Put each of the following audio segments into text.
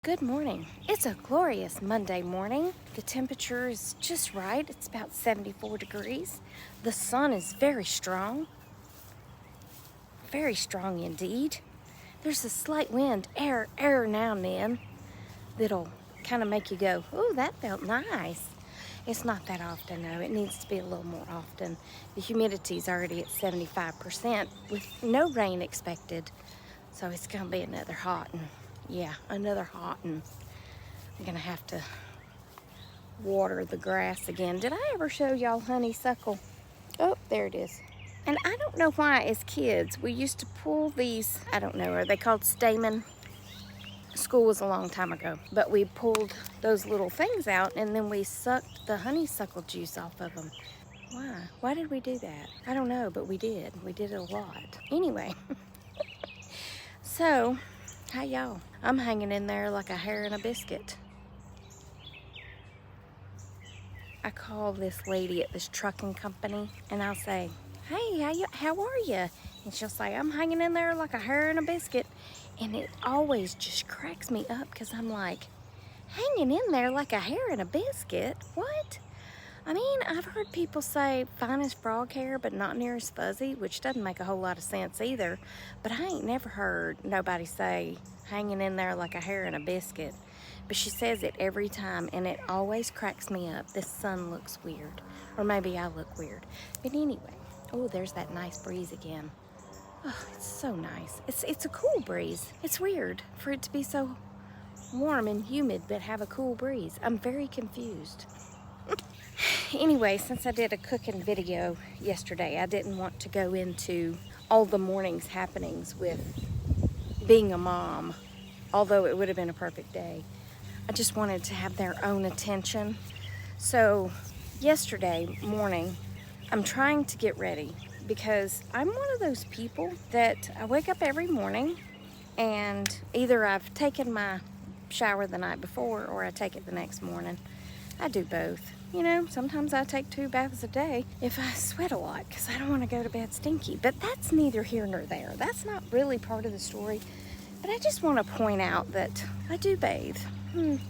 Good morning. It's a glorious Monday morning. The temperature is just right. It's about 74 degrees. The sun is very strong indeed. There's a slight wind, air now and then, that'll kind of make you go, "Ooh, that felt nice." It's not that often though. It needs to be a little more often. The humidity's already at 75% with no rain expected. So it's gonna be another hot one. Yeah, another hot one. I'm gonna have to water the grass again. Did I ever show y'all honeysuckle? Oh, there it is. And I don't know why as kids we used to pull these, I don't know, are they called stamen? School was a long time ago, but we pulled those little things out and then we sucked the honeysuckle juice off of them. Why? Why did we do that? I don't know, but we did. We did it a lot. Anyway, so, hi y'all. I'm hanging in there like a hair in a biscuit. I call this lady at this trucking company and I'll say, "Hey, how are you?" And she'll say, "I'm hanging in there like a hair in a biscuit." And it always just cracks me up because I'm like, hanging in there like a hair in a biscuit? What? I mean, I've heard people say fine as frog hair, but not near as fuzzy, which doesn't make a whole lot of sense either. But I ain't never heard nobody say hanging in there like a hair in a biscuit. But she says it every time, and it always cracks me up. This sun looks weird, or maybe I look weird. But anyway, oh, there's that nice breeze again. Oh, it's so nice. It's a cool breeze. It's weird for it to be so warm and humid, but have a cool breeze. I'm very confused. Anyway, since I did a cooking video yesterday, I didn't want to go into all the morning's happenings with being a mom, although it would have been a perfect day. I just wanted to have their own attention. So yesterday morning, I'm trying to get ready because I'm one of those people that I wake up every morning and either I've taken my shower the night before or I take it the next morning. I do both. You know, sometimes I take 2 baths a day if I sweat a lot because I don't want to go to bed stinky. But that's neither here nor there. That's not really part of the story. But I just want to point out that I do bathe.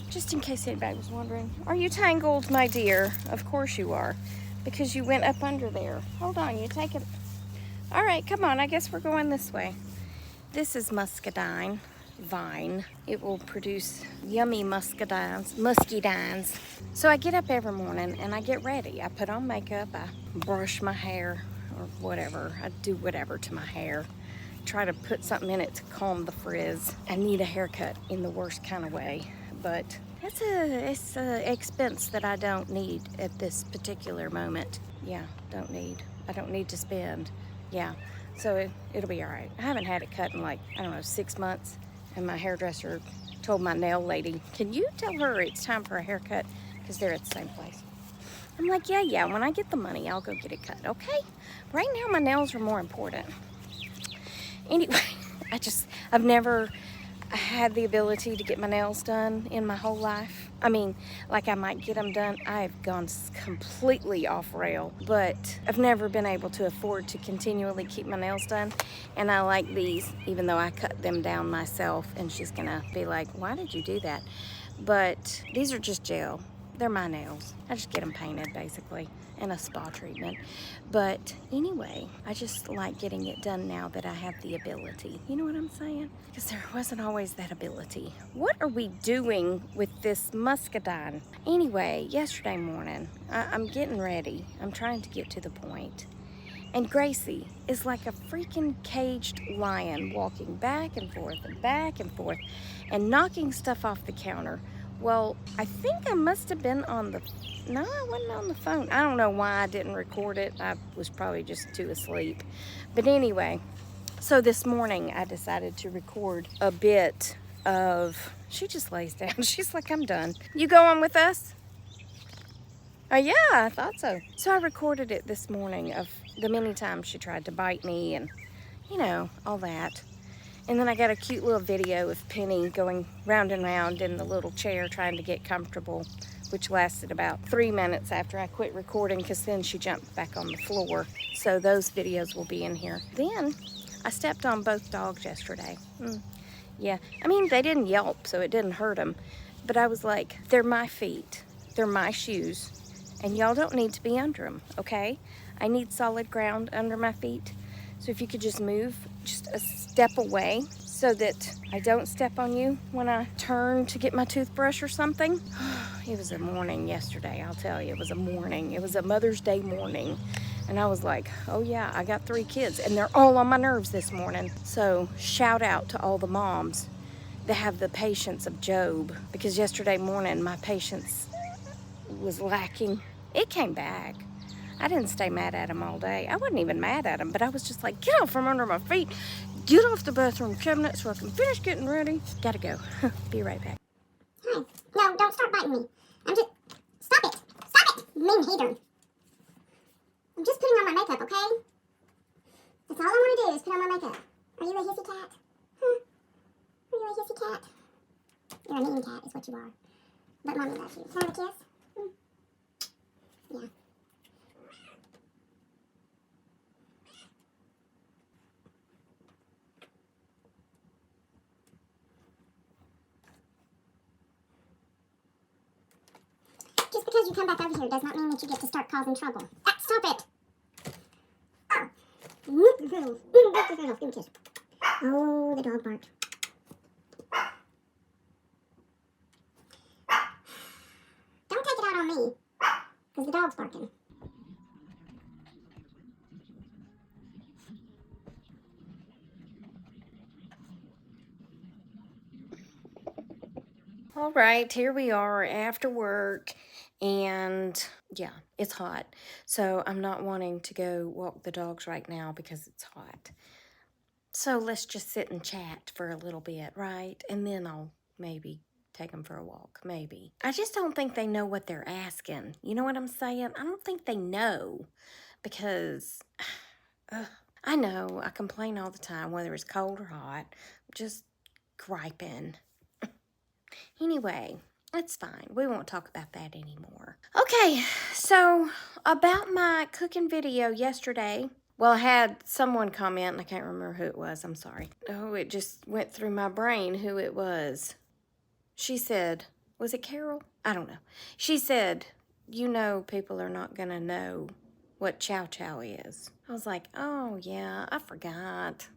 Just in case anybody was wondering. Are you tangled, my dear? Of course you are, because you went up under there. Hold on, you take it. All right, come on. I guess we're going this way. This is muscadine vine. It will produce yummy muscadines. So I get up every morning and I get ready. I put on makeup, I brush my hair or whatever. I do whatever to my hair. Try to put something in it to calm the frizz. I need a haircut in the worst kind of way, but it's a expense that I don't need at this particular moment. Yeah, I don't need to spend. Yeah, so it'll be all right. I haven't had it cut in like, I don't know, 6 months. And my hairdresser told my nail lady, "Can you tell her it's time for a haircut?" Because they're at the same place. I'm like, yeah, when I get the money, I'll go get it cut, okay? Right now, my nails are more important. Anyway, I've never had the ability to get my nails done in my whole life. I mean, like I might get them done. I've gone completely off rail, but I've never been able to afford to continually keep my nails done. And I like these, even though I cut them down myself, and she's gonna be like, "Why did you do that?" But these are just gel. They're my nails. I just get them painted basically and a spa treatment. But anyway, I just like getting it done now that I have the ability. You know what I'm saying? Because there wasn't always that ability. What are we doing with this muscadine? Anyway, yesterday morning, I'm getting ready. I'm trying to get to the point. And Gracie is like a freaking caged lion walking back and forth and knocking stuff off the counter. Well, I think I must have been no, I wasn't on the phone. I don't know why I didn't record it. I was probably just too asleep. But anyway, so this morning I decided to record a bit of, she just lays down. She's like, "I'm done. You go on with us?" Oh yeah, I thought so. So I recorded it this morning of the many times she tried to bite me and, you know, all that. And then I got a cute little video of Penny going round and round in the little chair trying to get comfortable, which lasted about 3 minutes after I quit recording because then she jumped back on the floor. So those videos will be in here. Then I stepped on both dogs yesterday. Yeah, I mean, they didn't yelp, so it didn't hurt them. But I was like, they're my feet. They're my shoes. And y'all don't need to be under them, okay? I need solid ground under my feet. So if you could just move just a step away so that I don't step on you when I turn to get my toothbrush or something. It was a morning yesterday, I'll tell you. It was a morning. It was a Mother's Day morning. And I was like, oh yeah, I got 3 kids and they're all on my nerves this morning. So shout out to all the moms that have the patience of Job, because yesterday morning my patience was lacking. It came back. I didn't stay mad at him all day. I wasn't even mad at him, but I was just like, get off from under my feet. Get off the bathroom cabinet so I can finish getting ready. Gotta go. Be right back. Hi. No, don't start biting me. I'm just... Stop it. Stop it, you mean hater. I'm just putting on my makeup, okay? That's all I want to do is put on my makeup. Are you a hissy cat? Are you a hissy cat? You're a mean cat is what you are. But mommy loves you. Can I have a kiss? Yeah. Just because you come back over here does not mean that you get to start causing trouble. Stop it! Oh. Give me a kiss. Oh, the dog barked. Don't take it out on me, because the dog's barking. All right, here we are after work, and yeah, it's hot. So I'm not wanting to go walk the dogs right now because it's hot. So let's just sit and chat for a little bit, right? And then I'll maybe take them for a walk, maybe. I just don't think they know what they're asking. You know what I'm saying? I don't think they know, because I know I complain all the time, whether it's cold or hot, just griping. Anyway, it's fine. We won't talk about that anymore. Okay, so about my cooking video yesterday. Well, I had someone comment, and I can't remember who it was. I'm sorry. Oh, it just went through my brain who it was. She said, was it Carol? I don't know. She said, you know, people are not going to know what Chow Chow is. I was like, oh, yeah, I forgot.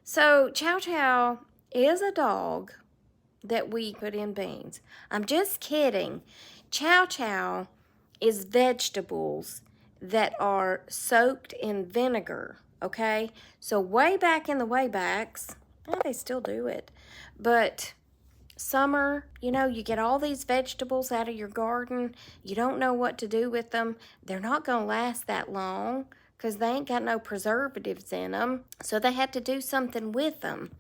So Chow Chow is a dog that we put in beans. I'm just kidding. Chow Chow is vegetables that are soaked in vinegar, okay? So way back in the waybacks, well, they still do it, but summer, you know, you get all these vegetables out of your garden. You don't know what to do with them. They're not going to last that long because they ain't got no preservatives in them. So they had to do something with them.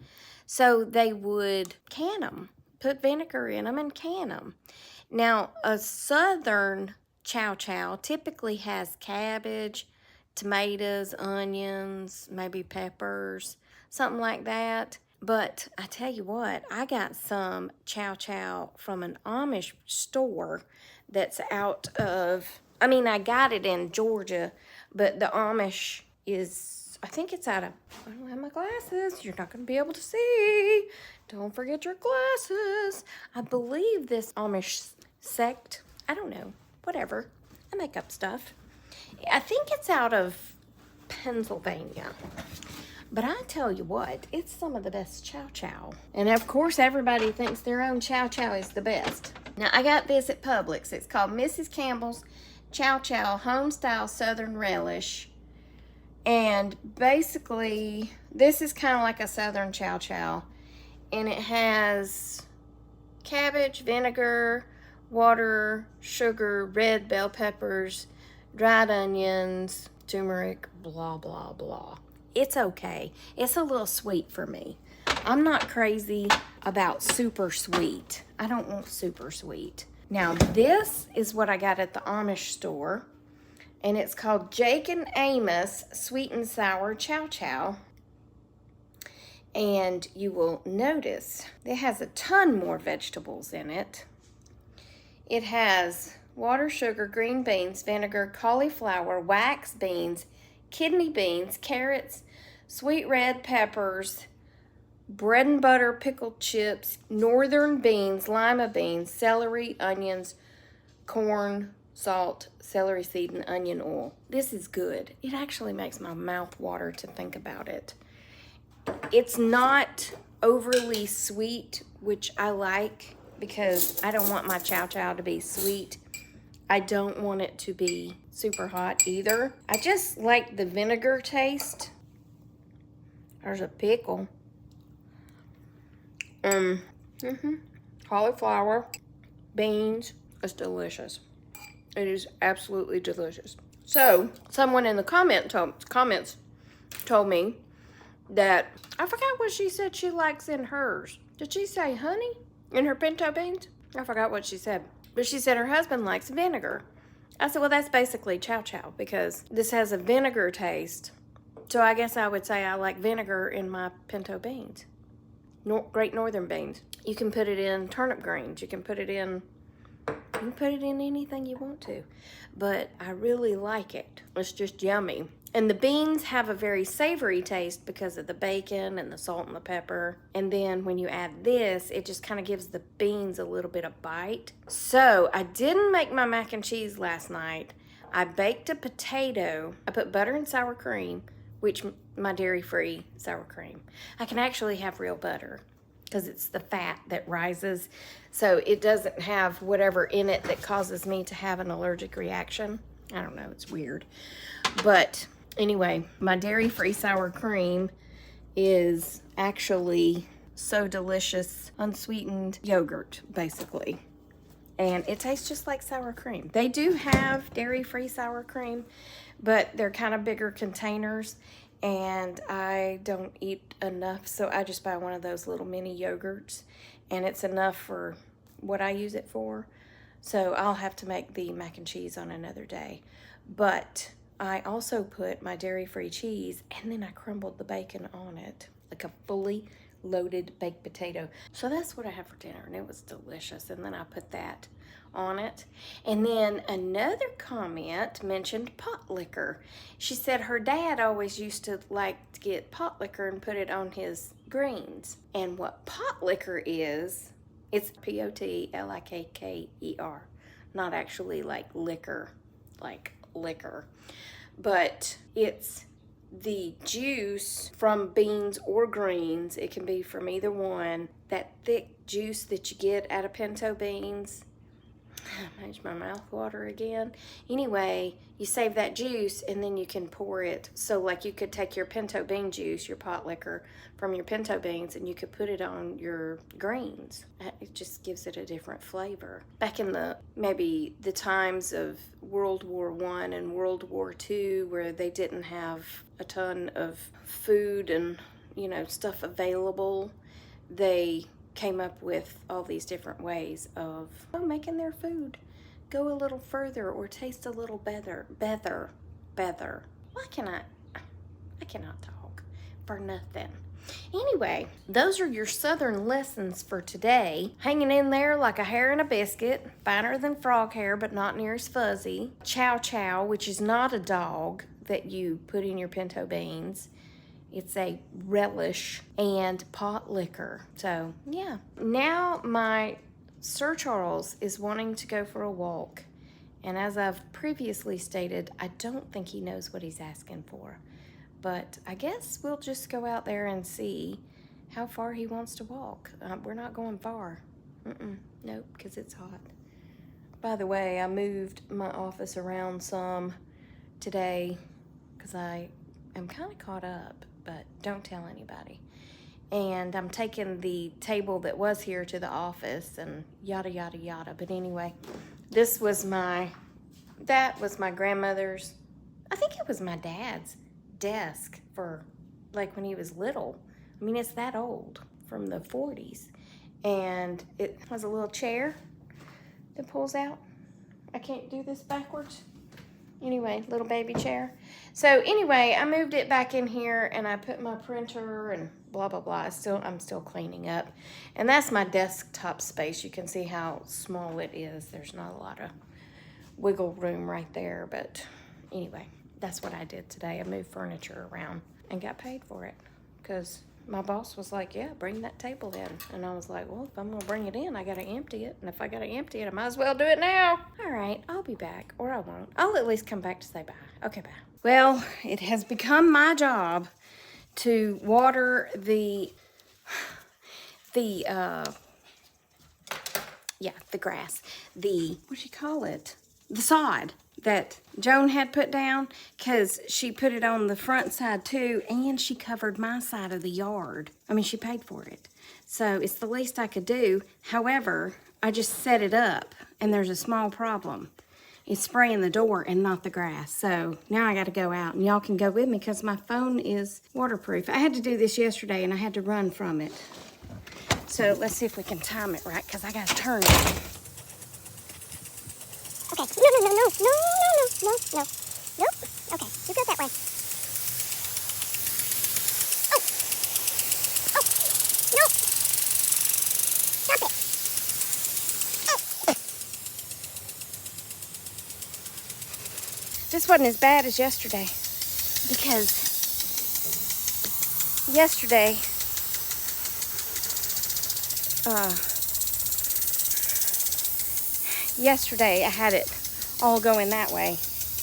So they would can them, put vinegar in them and can them. Now, a southern Chow Chow typically has cabbage, tomatoes, onions, maybe peppers, something like that. But I tell you what, I got some Chow Chow from an Amish store that's out of, I mean, I got it in Georgia, but the Amish is, I think it's out of, I don't have my glasses. You're not going to be able to see. Don't forget your glasses. I believe this Amish sect, I don't know, whatever. I make up stuff. I think it's out of Pennsylvania. But I tell you what, it's some of the best Chow Chow. And of course, everybody thinks their own Chow Chow is the best. Now, I got this at Publix. It's called Mrs. Campbell's Chow Chow Homestyle Southern Relish. And basically, this is kind of like a Southern Chow Chow. And it has cabbage, vinegar, water, sugar, red bell peppers, dried onions, turmeric, blah, blah, blah. It's okay. It's a little sweet for me. I'm not crazy about super sweet. I don't want super sweet. Now, this is what I got at the Amish store, and it's called Jake and Amos Sweet and Sour Chow Chow. And you will notice it has a ton more vegetables in it. It has water, sugar, green beans, vinegar, cauliflower, wax beans, kidney beans, carrots, sweet red peppers, bread and butter, pickled chips, northern beans, lima beans, celery, onions, corn, salt, celery seed, and onion oil. This is good. It actually makes my mouth water to think about it. It's not overly sweet, which I like because I don't want my chow chow to be sweet. I don't want it to be super hot either. I just like the vinegar taste. There's a pickle. Cauliflower, beans. It's delicious. It is absolutely delicious. So, someone in the comments told me that, I forgot what she said she likes in hers. Did she say honey in her pinto beans? I forgot what she said. But she said her husband likes vinegar. I said, well, that's basically chow chow because this has a vinegar taste. So I guess I would say I like vinegar in my pinto beans. Great Northern beans. You can put it in turnip greens. You can put it in anything you want to. But I really like it. It's just yummy. And the beans have a very savory taste because of the bacon and the salt and the pepper. And then when you add this, it just kind of gives the beans a little bit of bite. So I didn't make my mac and cheese last night. I baked a potato. I put butter and sour cream, which my dairy-free sour cream. I can actually have real butter because it's the fat that rises. So it doesn't have whatever in it that causes me to have an allergic reaction. I don't know, it's weird. But anyway, my dairy-free sour cream is actually so delicious, unsweetened yogurt, basically. And it tastes just like sour cream. They do have dairy-free sour cream, but they're kind of bigger containers, and I don't eat enough, so I just buy one of those little mini yogurts, and it's enough for what I use it for. So I'll have to make the mac and cheese on another day. But I also put my dairy-free cheese, and then I crumbled the bacon on it, like a fully loaded baked potato. So that's what I had for dinner, and it was delicious. And then I put that on it. And then another comment mentioned pot liquor. She said her dad always used to like to get pot liquor and put it on his greens. And what pot liquor is, it's Potlikker, not actually like liquor, like liquor, but it's the juice from beans or greens. It can be from either one. That thick juice that you get out of pinto beans. Makes my mouth water again. Anyway, you save that juice and then you can pour it. So like you could take your pinto bean juice, your pot liquor from your pinto beans, and you could put it on your greens. It just gives it a different flavor. Back in maybe the times of World War I and World War II, where they didn't have a ton of food and, stuff available, they came up with all these different ways of making their food go a little further or taste a little better. Why I cannot talk for nothing. Anyway, those are your Southern lessons for today. Hanging in there like a hair in a biscuit, finer than frog hair but not near as fuzzy. Chow chow, which is not a dog that you put in your pinto beans. It's a relish, and pot liquor. So yeah. Now my Sir Charles is wanting to go for a walk. And as I've previously stated, I don't think he knows what he's asking for. But I guess we'll just go out there and see how far he wants to walk. We're not going far. Nope, because it's hot. By the way, I moved my office around some today because I am kind of caught up. But don't tell anybody. And I'm taking the table that was here to the office and yada, yada, yada. But anyway, that was my grandmother's, I think it was my dad's desk for like when he was little. I mean, it's that old, from the 40s. And it has a little chair that pulls out. I can't do this backwards. Anyway, little baby chair. So anyway, I moved it back in here and I put my printer and blah, blah, blah. I'm still cleaning up. And that's my desktop space. You can see how small it is. There's not a lot of wiggle room right there. But anyway, that's what I did today. I moved furniture around and got paid for it because my boss was like, yeah, bring that table in. And I was like, well, if I'm gonna bring it in, I gotta empty it. And if I gotta empty it, I might as well do it now. All right, I'll be back, or I won't. I'll at least come back to say bye. Okay, bye. Well, it has become my job to water the grass. What do you call it? The sod that Joan had put down, because she put it on the front side too, and she covered my side of the yard. I mean, she paid for it. So it's the least I could do. However, I just set it up, and there's a small problem. It's spraying the door and not the grass. So now I got to go out, and y'all can go with me because my phone is waterproof. I had to do this yesterday, and I had to run from it. So let's see if we can time it right, because I got to turn it. Okay. No. Nope. Okay, you go that way. Oh. No. Stop it. This wasn't as bad as yesterday, because yesterday, I had it all going that way,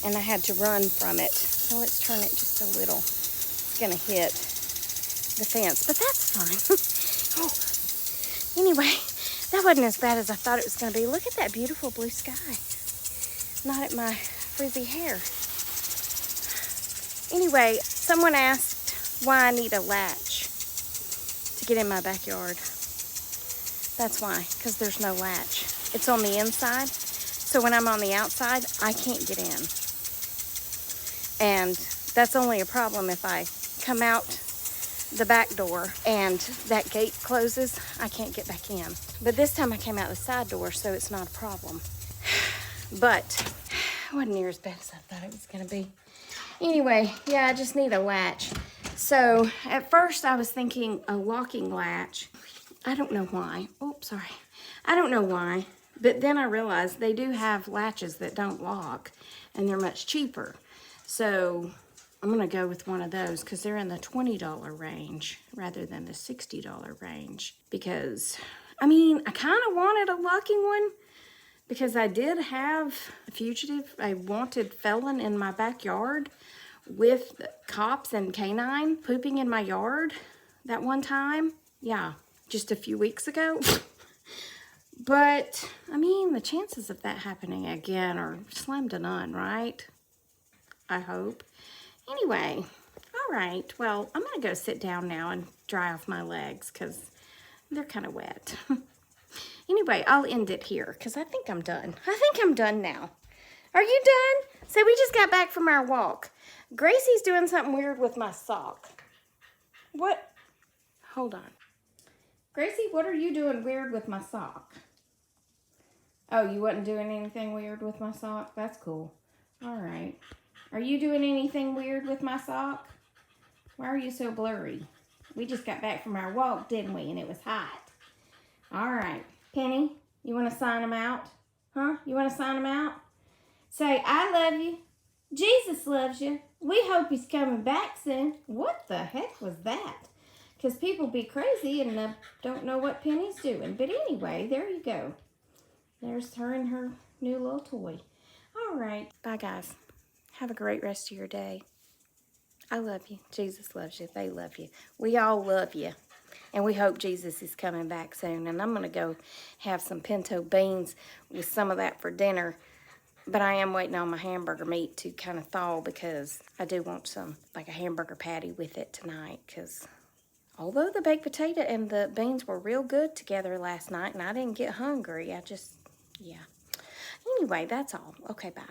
and I had to run from it. So let's turn it just a little. It's gonna hit the fence, but that's fine. Oh, anyway, that wasn't as bad as I thought it was gonna be. Look at that beautiful blue sky. Not at my frizzy hair. Anyway, someone asked why I need a latch to get in my backyard. That's why, because there's no latch. It's on the inside, so when I'm on the outside, I can't get in. And that's only a problem if I come out the back door and that gate closes, I can't get back in. But this time I came out the side door, so it's not a problem. But it wasn't near as bad as I thought it was gonna be. Anyway, yeah, I just need a latch. So at first I was thinking a locking latch. I don't know why. Oh, sorry. I don't know why. But then I realized they do have latches that don't lock, and they're much cheaper. So I'm gonna go with one of those because they're in the $20 range rather than the $60 range. Because, I mean, I kind of wanted a locking one because I did have a wanted felon in my backyard with cops and canine pooping in my yard that one time. Yeah, just a few weeks ago. But, I mean, the chances of that happening again are slim to none, right? I hope. Anyway, all right. Well, I'm going to go sit down now and dry off my legs because they're kind of wet. Anyway, I'll end it here because I think I'm done. I think I'm done now. Are you done? So we just got back from our walk. Gracie's doing something weird with my sock. What? Hold on. Gracie, what are you doing weird with my sock? Oh, you wasn't doing anything weird with my sock? That's cool. All right. Are you doing anything weird with my sock? Why are you so blurry? We just got back from our walk, didn't we? And it was hot. All right. Penny, you want to sign them out? Huh? You want to sign them out? Say, I love you. Jesus loves you. We hope he's coming back soon. What the heck was that? Because people be crazy and don't know what Penny's doing. But anyway, there you go. There's her and her new little toy. All right. Bye, guys. Have a great rest of your day. I love you. Jesus loves you. They love you. We all love you. And we hope Jesus is coming back soon. And I'm going to go have some pinto beans with some of that for dinner. But I am waiting on my hamburger meat to kind of thaw because I do want some, like a hamburger patty with it tonight. Because although the baked potato and the beans were real good together last night and I didn't get hungry, yeah. Anyway, that's all. Okay, bye.